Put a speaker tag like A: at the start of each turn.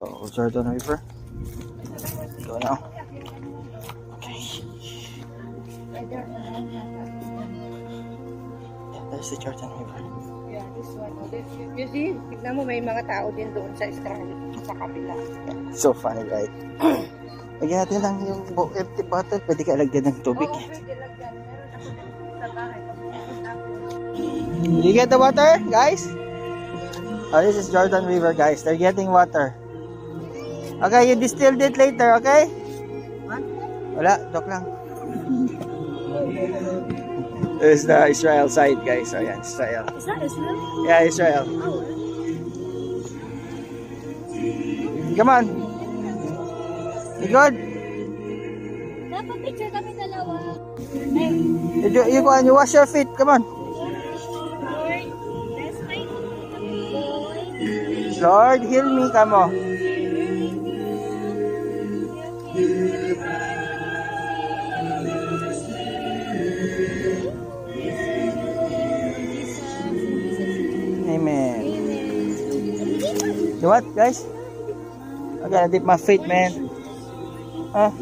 A: Oh, Jordan River. Go now. Okay. Yeah, there's the Jordan River.
B: Yeah, this one. You see, tignan mo may mga tao din doon sa sa kabila.
A: So funny, right? Lagyan natin lang yung empty bottle. Pwede ka lagyan ng tubig.
B: Oo, pwede lagyan. Meron ako dito sa bahay.
A: You get the water, guys? Oh, this is Jordan River, guys. They're getting water. Okay, you distilled it later, okay?
B: What?
A: Wala, joke lang. This is the Israel side, guys. So, yeah, Israel.
B: Is that Israel?
A: Yeah, Israel.
B: Oh,
A: Come on. You good?
B: dapat picture kami dalawa.
A: You wash your feet. Come on.
B: Lord, bless my boy.
A: Lord, heal me. Come on. Amen. You what, guys? I gotta dip my feet, man. Huh?